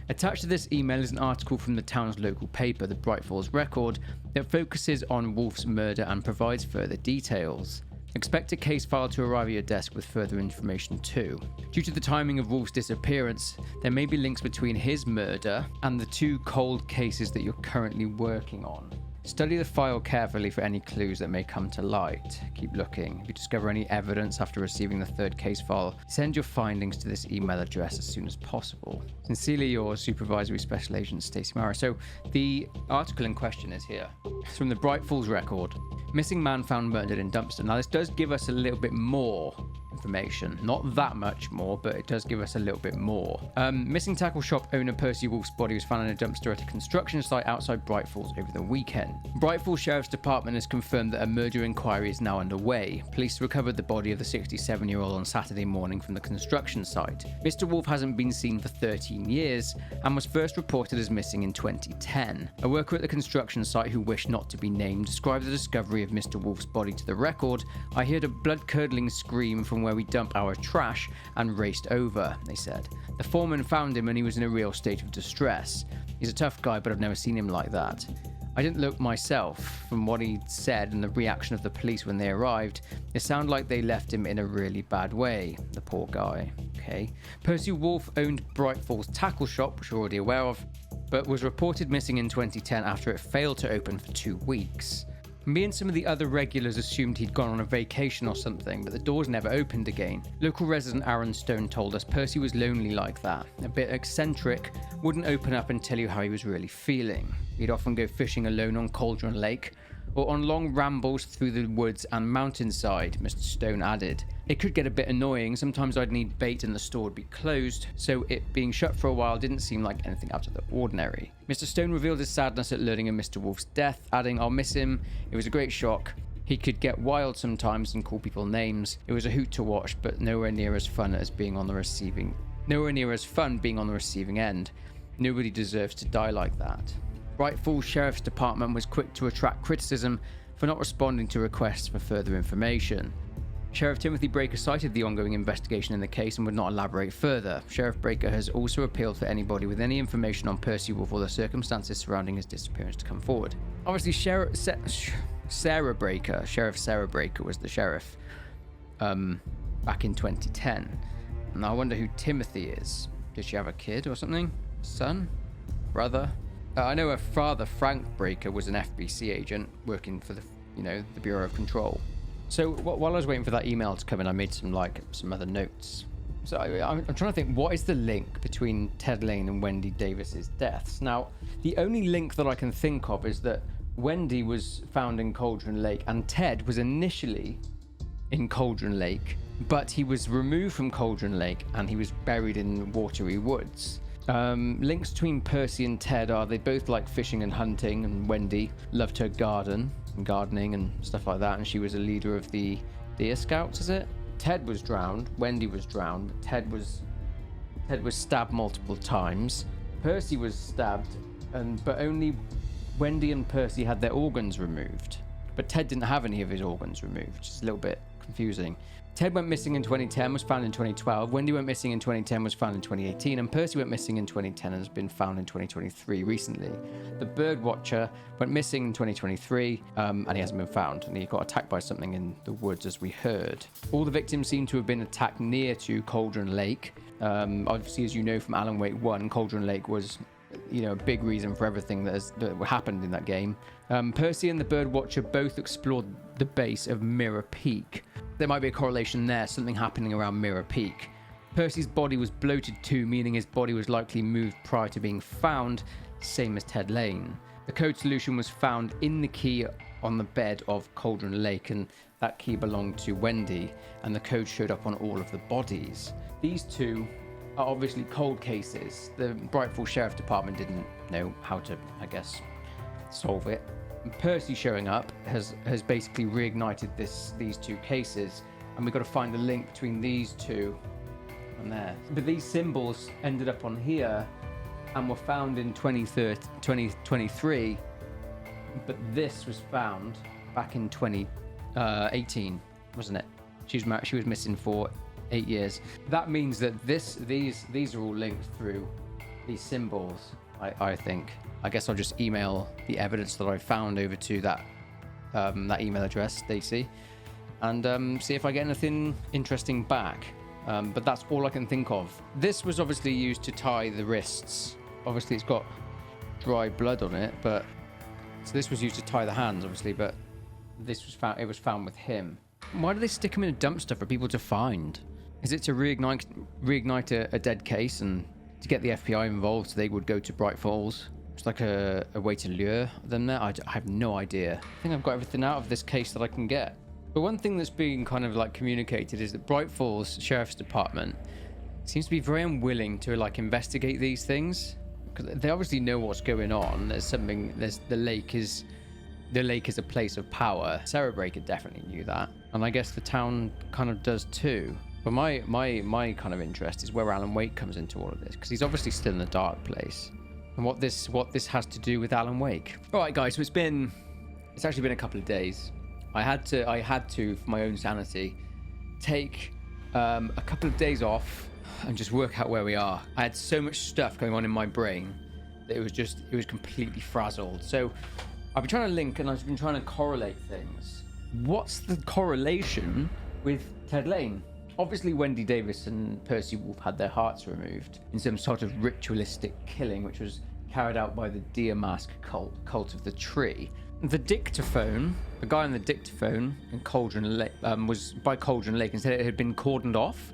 Attached to this email is an article from the town's local paper, the Bright Falls Record, that focuses on Wolf's murder and provides further details. Expect a case file to arrive at your desk with further information too. Due to the timing of Wolf's disappearance, there may be links between his murder and the 2 cold cases that you're currently working on. Study the file carefully for any clues that may come to light. Keep looking. If you discover any evidence after receiving the 3rd case file, send your findings to this email address as soon as possible. Sincerely yours, Supervisory Special Agent Stacey Mara. So the article in question is here. It's from the Bright Falls Record. Missing man found murdered in dumpster. Now this does give us a little bit more information. Not that much more, but it does give us a little bit more. Missing tackle shop owner Percy Wolf's body was found in a dumpster at a construction site outside Bright Falls over the weekend. Bright Falls Sheriff's Department has confirmed that a murder inquiry is now underway. Police recovered the body of the 67-year-old on Saturday morning from the construction site. Mr. Wolf hasn't been seen for 13 years and was first reported as missing in 2010. A worker at the construction site who wished not to be named described the discovery of Mr. Wolf's body to the Record. I heard a blood-curdling scream from where we dump our trash and raced over, they said. The foreman found him and he was in a real state of distress. He's a tough guy, but I've never seen him like that. I didn't look myself. From what he said and the reaction of the police when they arrived, it sounded like they left him in a really bad way. The poor guy. Okay. Percy Wolf owned Bright Falls Tackle Shop, which we're already aware of, but was reported missing in 2010 after it failed to open for 2 weeks. Me and some of the other regulars assumed he'd gone on a vacation or something, but the doors never opened again. Local resident Aaron Stone told us Percy was lonely like that, a bit eccentric, wouldn't open up and tell you how he was really feeling. He'd often go fishing alone on Cauldron Lake, or on long rambles through the woods and mountainside, Mr. Stone added. It could get a bit annoying. Sometimes I'd need bait and the store would be closed, so it being shut for a while didn't seem like anything out of the ordinary. Mr. Stone revealed his sadness at learning of Mr. Wolf's death, adding, I'll miss him. It was a great shock. He could get wild sometimes and call people names. It was a hoot to watch, but nowhere near as fun being on the receiving end. Nobody deserves to die like that. Bright Falls Sheriff's Department was quick to attract criticism for not responding to requests for further information. Sheriff Timothy Breaker cited the ongoing investigation in the case and would not elaborate further. Sheriff Breaker has also appealed for anybody with any information on Percy Wolf or the circumstances surrounding his disappearance to come forward. Obviously, Sheriff Sarah Breaker was the sheriff back in 2010. And I wonder who Timothy is. Did she have a kid or something? Son? Brother? I know her father, Frank Breaker, was an FBC agent working for the Bureau of Control. So while I was waiting for that email to come in, I made some other notes. So I'm trying to think, what is the link between Ted Lane and Wendy Davis's deaths? Now, the only link that I can think of is that Wendy was found in Cauldron Lake and Ted was initially in Cauldron Lake, but he was removed from Cauldron Lake and he was buried in watery woods. Links between Percy and Ted are they both like fishing and hunting, and Wendy loved her gardening and stuff like that, and she was a leader of the Deer Scouts, is it? Ted was drowned, Wendy was drowned, but Ted was stabbed multiple times. Percy was stabbed, but only Wendy and Percy had their organs removed. But Ted didn't have any of his organs removed, which is a little bit confusing. Ted went missing in 2010, was found in 2012. Wendy went missing in 2010, was found in 2018. And Percy went missing in 2010 and has been found in 2023 recently. The bird watcher went missing in 2023 and he hasn't been found. And he got attacked by something in the woods, as we heard. All the victims seem to have been attacked near to Cauldron Lake. Obviously, as you know from Alan Wake 1, Cauldron Lake was a big reason for everything that happened in that game. Percy and the Birdwatcher both explored the base of Mirror Peak. There might be a correlation there, something happening around Mirror Peak. Percy's body was bloated too, meaning his body was likely moved prior to being found, same as Ted Lane. The code solution was found in the key on the bed of Cauldron Lake, and that key belonged to Wendy, and the code showed up on all of the bodies. These two are obviously cold cases. The Bright Falls Sheriff Department didn't know how to, I guess, solve it. And Percy showing up has basically reignited these two cases, and we've got to find the link between these two and there. But these symbols ended up on here and were found in 2023, but this was found back in 2018, wasn't it? She was missing for 8 years. That means that these are all linked through these symbols, I think. I guess I'll just email the evidence that I found over to that email address, Stacey, and see if I get anything interesting back. But that's all I can think of. This was obviously used to tie the wrists. Obviously it's got dry blood on it, but so this was used to tie the hands, obviously, but this was found. It was found with him. Why do they stick him in a dumpster for people to find? Is it to reignite a dead case and to get the FBI involved so they would go to Bright Falls? It's like a way to lure them there. I have no idea. I think I've got everything out of this case that I can get. But one thing that's being kind of like communicated is that Bright Falls Sheriff's Department seems to be very unwilling to like investigate these things, because they obviously know what's going on. The lake is a place of power. Sarah Breaker definitely knew that, and I guess the town kind of does too. But my kind of interest is where Alan Wake comes into all of this, because he's obviously still in a dark place, and what this has to do with Alan Wake. All right, guys. So it's actually been a couple of days. I had to, for my own sanity, take a couple of days off and just work out where we are. I had so much stuff going on in my brain that it was completely frazzled. So I've been trying to link and I've been trying to correlate things. What's the correlation with Ted Lane? Obviously, Wendy Davis and Percy Wolfe had their hearts removed in some sort of ritualistic killing, which was carried out by the Deer Mask cult of the tree. The dictaphone, the guy on the dictaphone in Cauldron Lake, was by Cauldron Lake and said it had been cordoned off.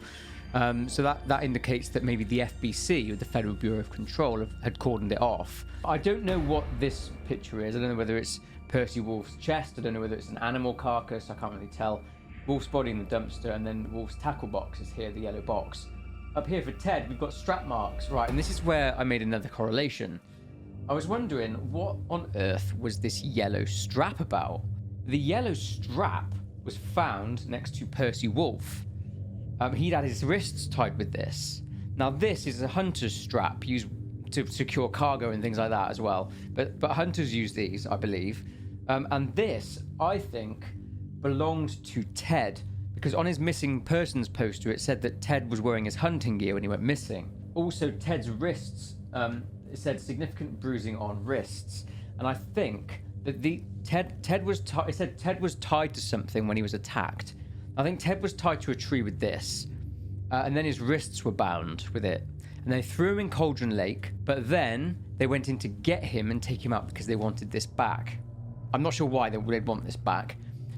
So that indicates that maybe the FBC, or the Federal Bureau of Control, had cordoned it off. I don't know what this picture is. I don't know whether it's Percy Wolfe's chest. I don't know whether it's an animal carcass. I can't really tell. Wolfe's body in the dumpster, and then Wolfe's tackle box is here, the yellow box. Up here for Ted, we've got strap marks. Right, and this is where I made another correlation. I was wondering, what on earth was this yellow strap about? The yellow strap was found next to Percy Wolfe. He'd had his wrists tied with this. Now this is a hunter's strap used to secure cargo and things like that as well. But hunters use these, I believe. And this, I think, belonged to Ted, because on his missing persons poster it said that Ted was wearing his hunting gear when he went missing. Also, Ted's wrists, it said significant bruising on wrists, and I think that Ted was tied to something when he was attacked. I think Ted was tied to a tree with this, and then his wrists were bound with it, and they threw him in Cauldron Lake, but then they went in to get him and take him out because they wanted this back. I'm not sure why they'd want this back,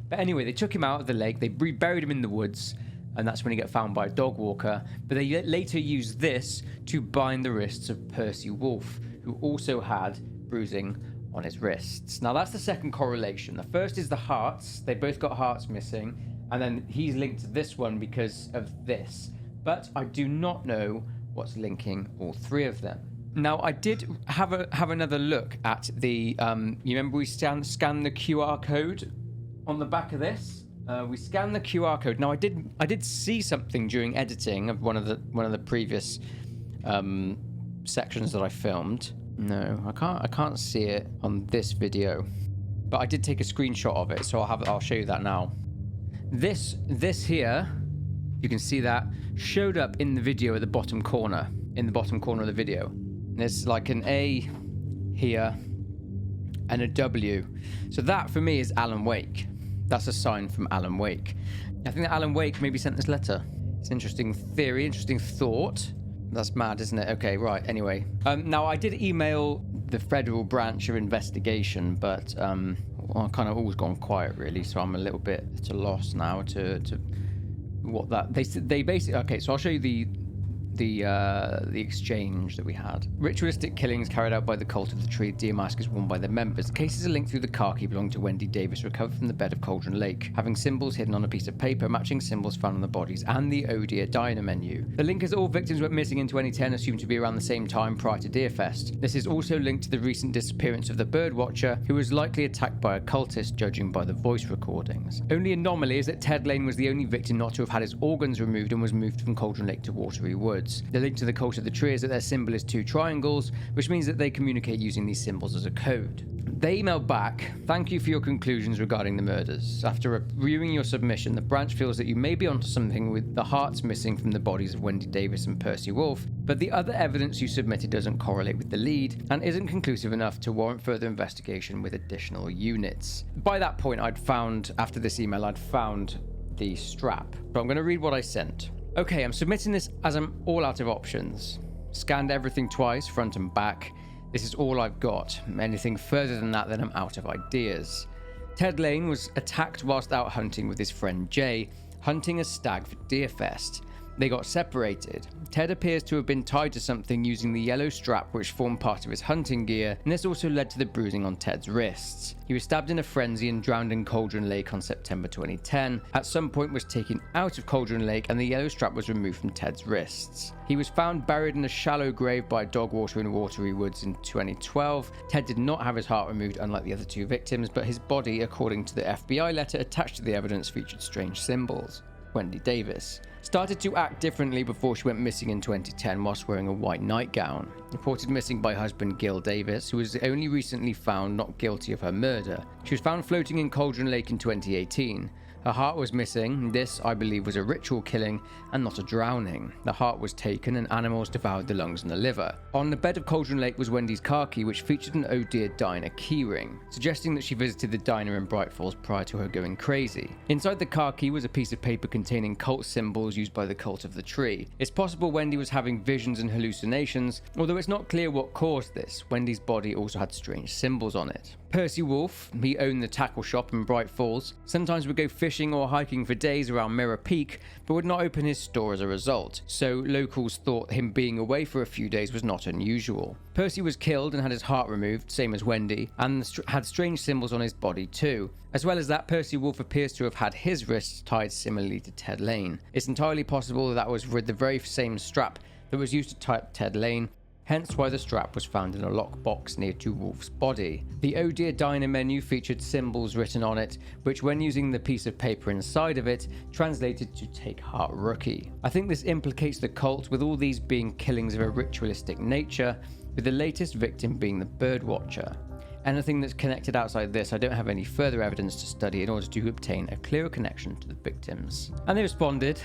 but anyway, they took him out of the lake, they buried him in the woods, and that's when he got found by a dog walker. But they later used this to bind the wrists of Percy Wolfe, who also had bruising on his wrists. Now that's the second correlation. The first is the hearts. They both got hearts missing, and then he's linked to this one because of this. But I do not know what's linking all three of them. Now I did have another look at the. You remember we scanned the QR code on the back of this. We scanned the QR code. Now I did see something during editing of one of the previous sections that I filmed. No, I can't see it on this video, but I did take a screenshot of it, so I'll show you that now. This here, you can see that showed up in the video at the bottom corner, of the video. There's like an A here and a W. So that for me is Alan Wake. That's a sign from Alan Wake. I think that Alan Wake maybe sent this letter. It's an interesting theory, interesting thought. That's mad, isn't it? Okay, right. Anyway, now I did email the federal branch of investigation, but well, kind of always gone quiet, really. So I'm a little bit at a loss now to what that they basically. Okay, so I'll show you the exchange that we had. Ritualistic killings carried out by the Cult of the Tree. Deer Mask is worn by their members. The cases are linked through the car key belonging to Wendy Davis, recovered from the bed of Cauldron Lake, having symbols hidden on a piece of paper, matching symbols found on the bodies, and the Oh Dear Diner menu. The link is that all victims went missing in 2010, assumed to be around the same time prior to Deerfest. This is also linked to the recent disappearance of the birdwatcher, who was likely attacked by a cultist, judging by the voice recordings. Only anomaly is that Ted Lane was the only victim not to have had his organs removed and was moved from Cauldron Lake to Watery Woods. The link to the Cult of the Tree is that their symbol is 2 triangles, which means that they communicate using these symbols as a code. They emailed back, "Thank you for your conclusions regarding the murders. After reviewing your submission, the branch feels that you may be onto something with the hearts missing from the bodies of Wendy Davis and Percy Wolfe, but the other evidence you submitted doesn't correlate with the lead and isn't conclusive enough to warrant further investigation with additional units." By that point, after this email, I'd found the strap. So I'm going to read what I sent. "Okay, I'm submitting this as I'm all out of options. Scanned everything twice, front and back. This is all I've got. Anything further than that, then I'm out of ideas. Ted Lane was attacked whilst out hunting with his friend Jay, hunting a stag for Deerfest. They got separated. Ted appears to have been tied to something using the yellow strap which formed part of his hunting gear, and this also led to the bruising on Ted's wrists. He was stabbed in a frenzy and drowned in Cauldron Lake on September 2010. At some point was taken out of Cauldron Lake and the yellow strap was removed from Ted's wrists. He was found buried in a shallow grave by Dogwater in Watery Woods in 2012. Ted did not have his heart removed, unlike the other 2 victims, but his body, according to the FBI letter attached to the evidence, featured strange symbols. Wendy Davis started to act differently before she went missing in 2010 whilst wearing a white nightgown. Reported missing by husband Gil Davis, who was only recently found not guilty of her murder. She was found floating in Cauldron Lake in 2018. Her heart was missing. This, I believe, was a ritual killing and not a drowning. The heart was taken and animals devoured the lungs and the liver. On the bed of Cauldron Lake was Wendy's car key, which featured an Oh Dear Diner keyring, suggesting that she visited the diner in Bright Falls prior to her going crazy. Inside the car key was a piece of paper containing cult symbols used by the Cult of the Tree. It's possible Wendy was having visions and hallucinations, although it's not clear what caused this. Wendy's body also had strange symbols on it. Percy Wolfe, he owned the tackle shop in Bright Falls, sometimes would go fishing or hiking for days around Mirror Peak, but would not open his store as a result, so locals thought him being away for a few days was not unusual. Percy was killed and had his heart removed, same as Wendy, and had strange symbols on his body too. As well as that, Percy Wolfe appears to have had his wrists tied similarly to Ted Lane. It's entirely possible that was with the very same strap that was used to tie up Ted Lane, hence why the strap was found in a lockbox near to Wolfe's body. The Oh Dear Diner menu featured symbols written on it, which when using the piece of paper inside of it, translated to Take Heart Rookie. I think this implicates the cult, with all these being killings of a ritualistic nature, with the latest victim being the birdwatcher. Anything that's connected outside this, I don't have any further evidence to study in order to obtain a clearer connection to the victims." And they responded,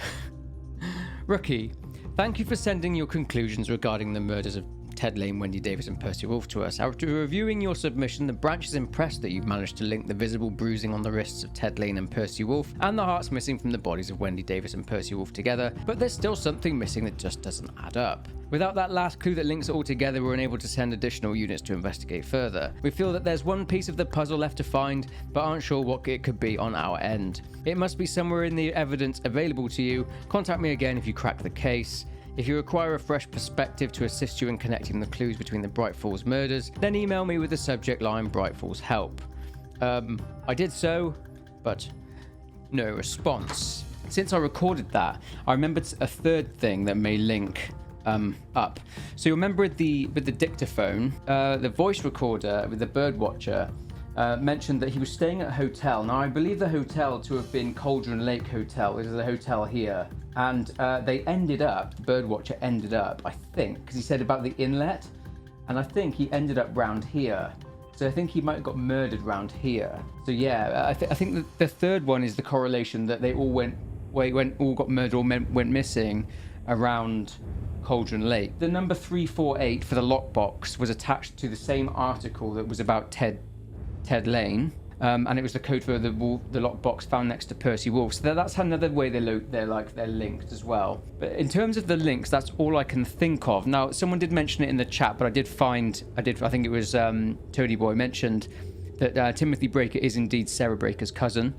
"Rookie, thank you for sending your conclusions regarding the murders of Ted Lane, Wendy Davis and Percy Wolfe to us. After reviewing your submission, the branch is impressed that you've managed to link the visible bruising on the wrists of Ted Lane and Percy Wolfe and the hearts missing from the bodies of Wendy Davis and Percy Wolfe together, but there's still something missing that just doesn't add up. Without that last clue that links it all together, we're unable to send additional units to investigate further. We feel that there's one piece of the puzzle left to find, but aren't sure what it could be on our end. It must be somewhere in the evidence available to you. Contact me again if you crack the case. If you require a fresh perspective to assist you in connecting the clues between the Bright Falls murders, then email me with the subject line Bright Falls Help." I did so, but no response. Since I recorded that, I remembered a third thing that may link up. So you remember with the dictaphone, the voice recorder with the birdwatcher mentioned that he was staying at a hotel. Now, I believe the hotel to have been Cauldron Lake Hotel. This is the hotel here. And the birdwatcher ended up, I think, because he said about the inlet, and I think he ended up round here. So I think he might have got murdered round here. So yeah, I think the third one is the correlation that they all got murdered or went missing around Cauldron Lake. The number 348 for the lockbox was attached to the same article that was about Ted Lane. and it was the code for the lockbox found next to Percy Wolf. So that's another way they're linked as well. But in terms of the links, that's all I can think of. Now, someone did mention it in the chat, but I think it was Toady Boy mentioned that Timothy Breaker is indeed Sarah Breaker's cousin.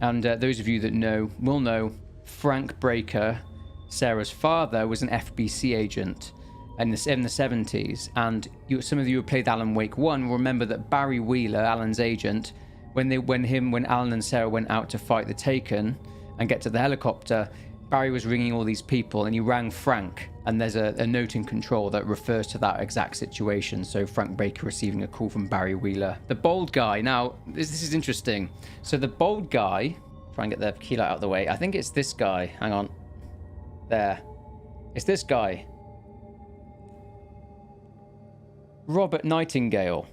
And those of you that will know, Frank Breaker, Sarah's father, was an FBC agent in the 70s. And some of you who played Alan Wake 1 will remember that Barry Wheeler, Alan's agent, when Alan and Sarah went out to fight the Taken and get to the helicopter, Barry was ringing all these people and he rang Frank. And there's a note in control that refers to that exact situation. So Frank Breaker receiving a call from Barry Wheeler. The bald guy. Now, this is interesting. So the bald guy, try and get the key light out of the way. I think it's this guy. Hang on. There. It's this guy. Robert Nightingale.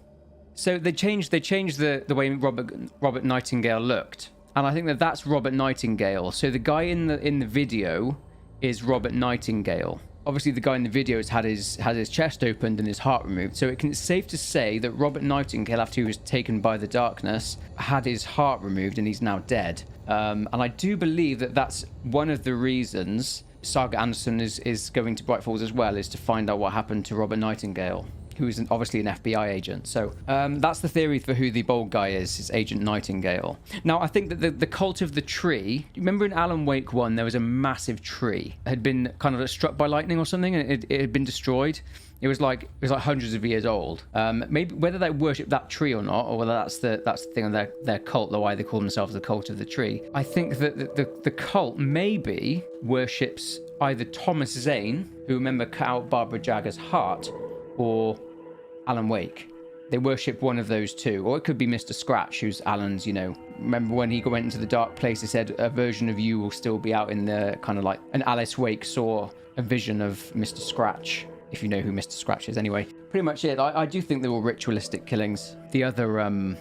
So they changed the way Robert Nightingale looked. And I think that's Robert Nightingale. So the guy in the video is Robert Nightingale. Obviously, the guy in the video has had his chest opened and his heart removed. So it's safe to say that Robert Nightingale, after he was taken by the darkness, had his heart removed and he's now dead. And I do believe that that's one of the reasons Saga Anderson is going to Bright Falls as well, is to find out what happened to Robert Nightingale, who is obviously an FBI agent. So that's the theory for who the bald guy is Agent Nightingale. Now, I think that the cult of the tree, remember in Alan Wake 1, there was a massive tree. It had been kind of struck by lightning or something, and it had been destroyed. It was like hundreds of years old. Maybe whether they worship that tree or not, or whether that's the thing of their cult, the why they call themselves the cult of the tree. I think that the cult maybe worships either Thomas Zane, who remember cut out Barbara Jagger's heart, or Alan Wake. They worship one of those two. Or it could be Mr. Scratch, who's Alan's, remember when he went into the dark place, he said a version of you will still be out in the kind of like, and Alice Wake saw a vision of Mr. Scratch, if you know who Mr. Scratch is. Anyway, pretty much it. I do think they were ritualistic killings. The other kind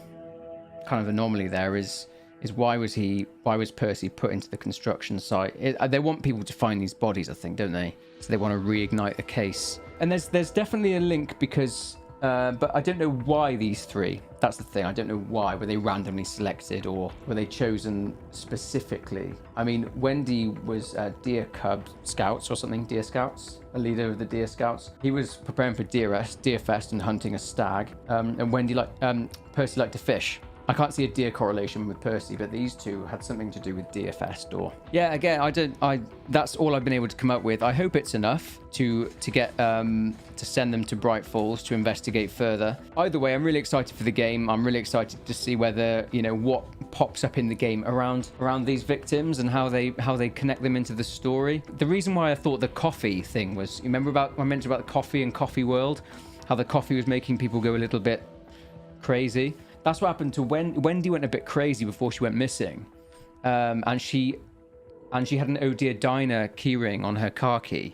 of anomaly there is why was Percy put into the construction site? They want people to find these bodies, I think, don't they? So they want to reignite the case. And there's definitely a link because, but I don't know why these three. That's the thing. I don't know why. Were they randomly selected or were they chosen specifically? I mean, Wendy was Deer Cub Scouts or something, Deer Scouts, a leader of the Deer Scouts. He was preparing for Deer Fest and hunting a stag. And Percy liked to fish. I can't see a deer correlation with Percy, but these two had something to do with Deerfest or... Yeah, again, that's all I've been able to come up with. I hope it's enough to get, to send them to Bright Falls to investigate further. Either way, I'm really excited for the game. I'm really excited to see whether, what pops up in the game around these victims and how they connect them into the story. The reason why I thought the coffee thing was, you remember I mentioned about the coffee and Coffee World? How the coffee was making people go a little bit crazy? That's what happened to Wendy went a bit crazy before she went missing. And she had an Oh Dear Diner keyring on her car key.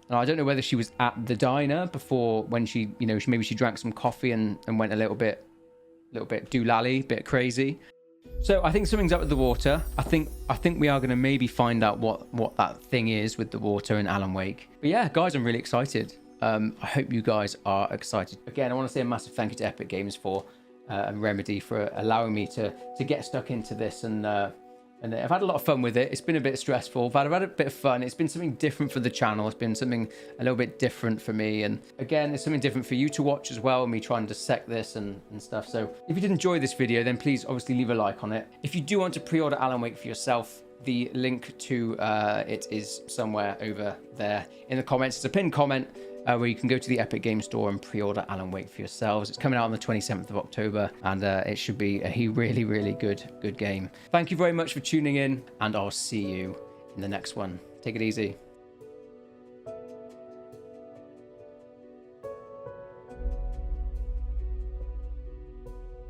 And I don't know whether she was at the diner before when she, maybe she drank some coffee and went a little bit doolally, bit crazy. So I think something's up with the water. I think we are going to maybe find out what that thing is with the water in Alan Wake. But yeah, guys, I'm really excited. I hope you guys are excited. Again, I want to say a massive thank you to Epic Games and Remedy for allowing me to get stuck into this, and I've had a lot of fun with it. It's been a bit stressful, but I've had a bit of fun. It's been something different for the channel. It's been something a little bit different for me, and again, it's something different for you to watch as well, me trying to dissect this and stuff. So if you did enjoy this video, then please obviously leave a like on it. If you do want to pre-order Alan Wake for yourself, the link to it is somewhere over there in the comments. It's a pinned comment where you can go to the Epic Games Store and pre-order Alan Wake for yourselves. It's coming out on the 27th of October, and it should be a really, really good game. Thank you very much for tuning in, and I'll see you in the next one. Take it easy.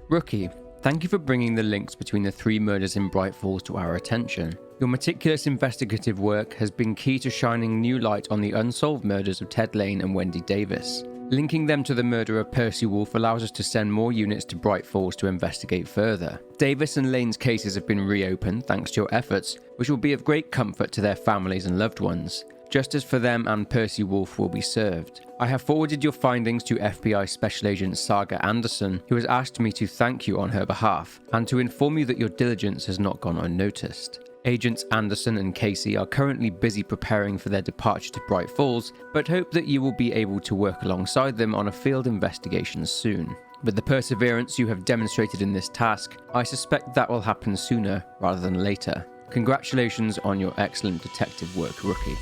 Rookie, thank you for bringing the links between the 3 murders in Bright Falls to our attention. Your meticulous investigative work has been key to shining new light on the unsolved murders of Ted Lane and Wendy Davis. Linking them to the murder of Percy Wolf allows us to send more units to Bright Falls to investigate further. Davis and Lane's cases have been reopened thanks to your efforts, which will be of great comfort to their families and loved ones. Justice for them and Percy Wolf will be served. I have forwarded your findings to FBI Special Agent Saga Anderson, who has asked me to thank you on her behalf, and to inform you that your diligence has not gone unnoticed. Agents Anderson and Casey are currently busy preparing for their departure to Bright Falls, but hope that you will be able to work alongside them on a field investigation soon. With the perseverance you have demonstrated in this task, I suspect that will happen sooner rather than later. Congratulations on your excellent detective work, Rookie.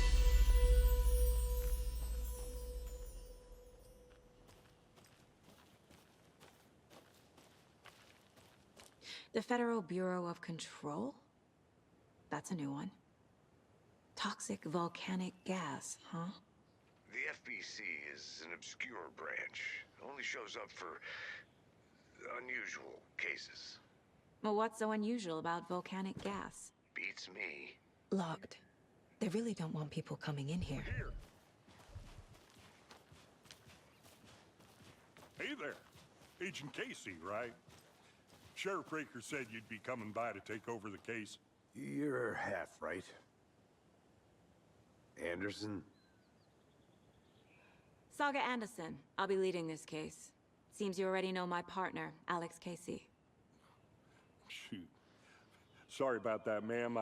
The Federal Bureau of Control? That's a new one. Toxic volcanic gas, huh? The FBC is an obscure branch. It only shows up for unusual cases. Well, what's so unusual about volcanic gas? Beats me. Locked. They really don't want people coming in here. Hey there. Agent Casey, right? Sheriff Raker said you'd be coming by to take over the case. You're half right. Anderson? Saga Anderson. I'll be leading this case. Seems you already know my partner, Alex Casey. Shoot. Sorry about that, ma'am.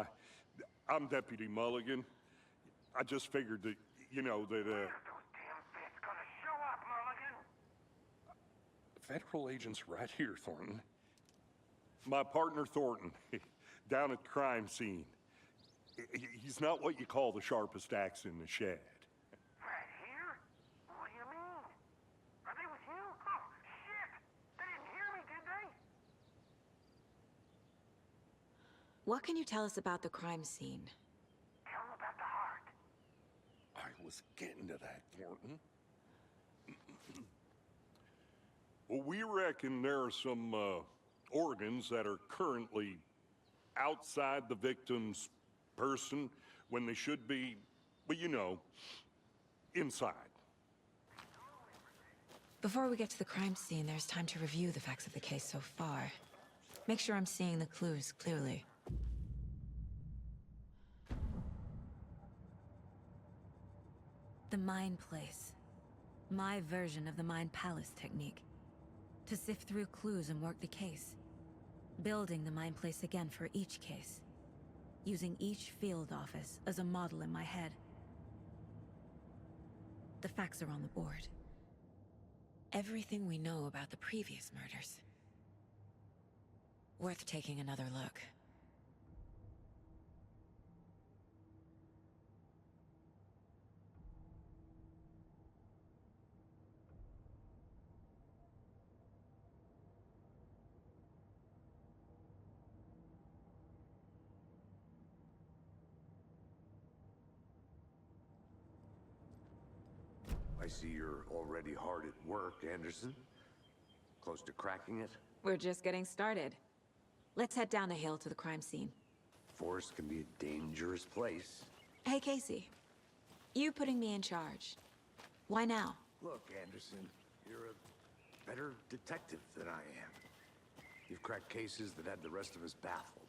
I'm Deputy Mulligan. I just figured that, Those damn fists gonna show up, Mulligan! Federal agent's right here, Thornton. My partner, Thornton, down at the crime scene. He's not what you call the sharpest axe in the shed. Right here? What do you mean? Are they with you? Oh, shit! They didn't hear me, did they? What can you tell us about the crime scene? Tell them about the heart. I was getting to that, Thornton. Well, we reckon there are some, organs that are currently outside the victim's person when they should be, well, inside. Before we get to the crime scene, there's time to review the facts of the case so far. Make sure I'm seeing the clues clearly. The Mind Place. My version of the Mind Palace technique. To sift through clues and work the case. Building the Mind Place again for each case. Using each field office as a model in my head. The facts are on the board. Everything we know about the previous murders. Worth taking another look. I see you're already hard at work, Anderson. Close to cracking it? We're just getting started. Let's head down the hill to the crime scene. Force can be a dangerous place. Hey, Casey. You putting me in charge. Why now? Look, Anderson, you're a better detective than I am. You've cracked cases that had the rest of us baffled.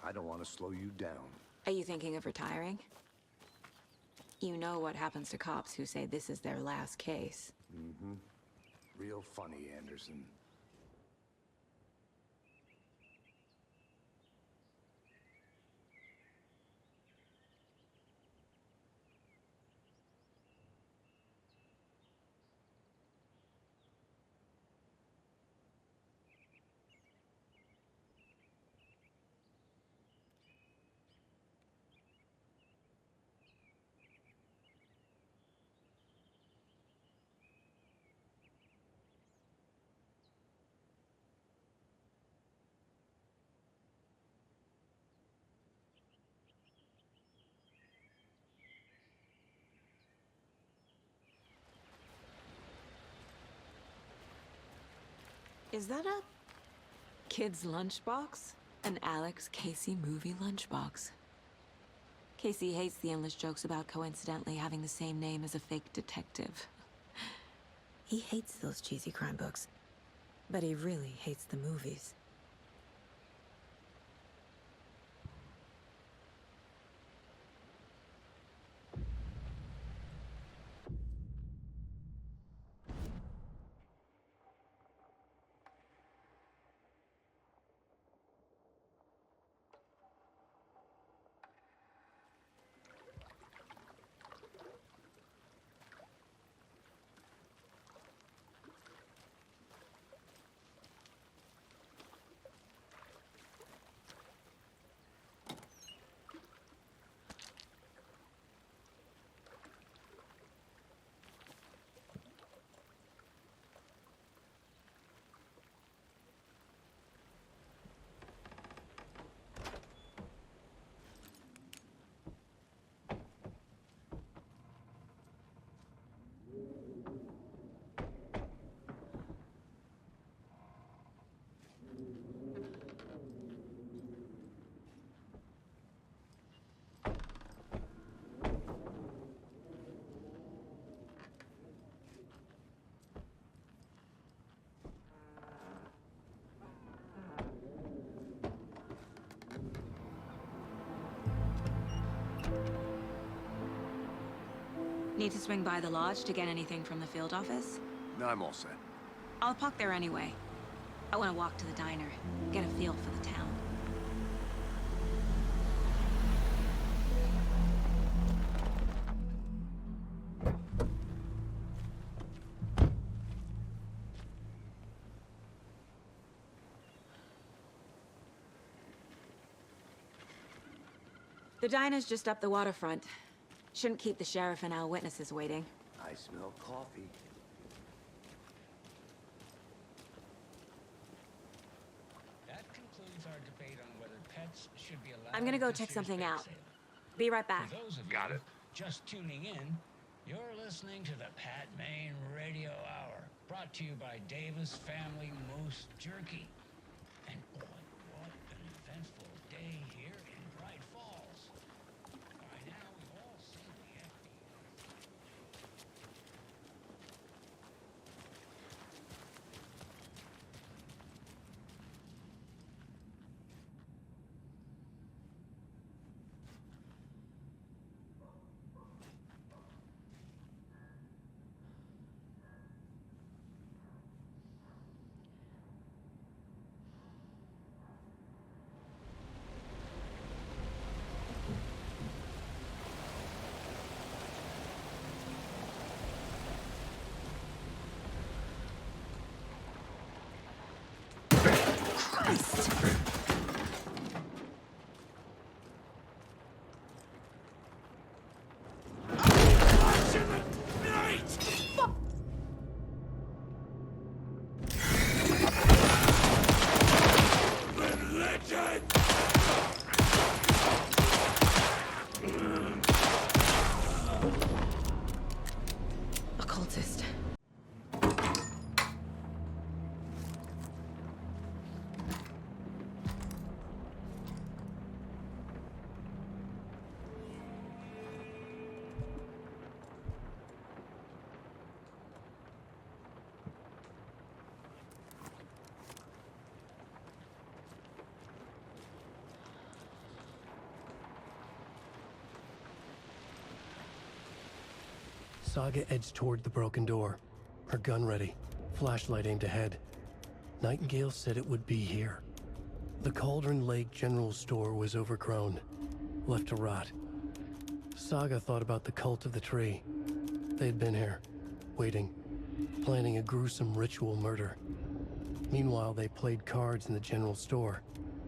I don't want to slow you down. Are you thinking of retiring? You know what happens to cops who say this is their last case. Mm-hmm. Real funny, Anderson. Is that a kid's lunchbox? An Alex Casey movie lunchbox. Casey hates the endless jokes about coincidentally having the same name as a fake detective. He hates those cheesy crime books, but he really hates the movies. Need to swing by the lodge to get anything from the field office? No, I'm all set. I'll park there anyway. I want to walk to the diner, get a feel for the town. The diner's just up the waterfront. Shouldn't keep the sheriff and our witnesses waiting. I smell coffee. That concludes our debate on whether pets should be allowed. I'm gonna go at this check year's something bake out. sale. Be right back. For those of Got you it. just tuning in, you're listening to the Pat Maine Radio Hour, brought to you by Davis Family Moose Jerky. And boy, what an eventful day here in Bright Falls. By now, we've all seen the FBI. Occultist. Saga edged toward the broken door, her gun ready, flashlight aimed ahead. Nightingale said it would be here. The Cauldron Lake General Store was overgrown, left to rot. Saga thought about the cult of the tree. They had been here, waiting, planning a gruesome ritual murder. Meanwhile, they played cards in the general store,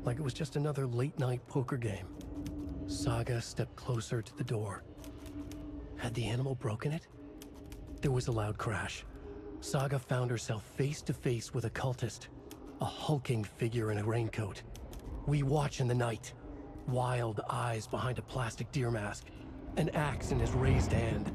like it was just another late-night poker game. Saga stepped closer to the door. Had the animal broken it? There was a loud crash. Saga found herself face to face with a cultist, a hulking figure in a raincoat. We watch in the night, wild eyes behind a plastic deer mask, an axe in his raised hand.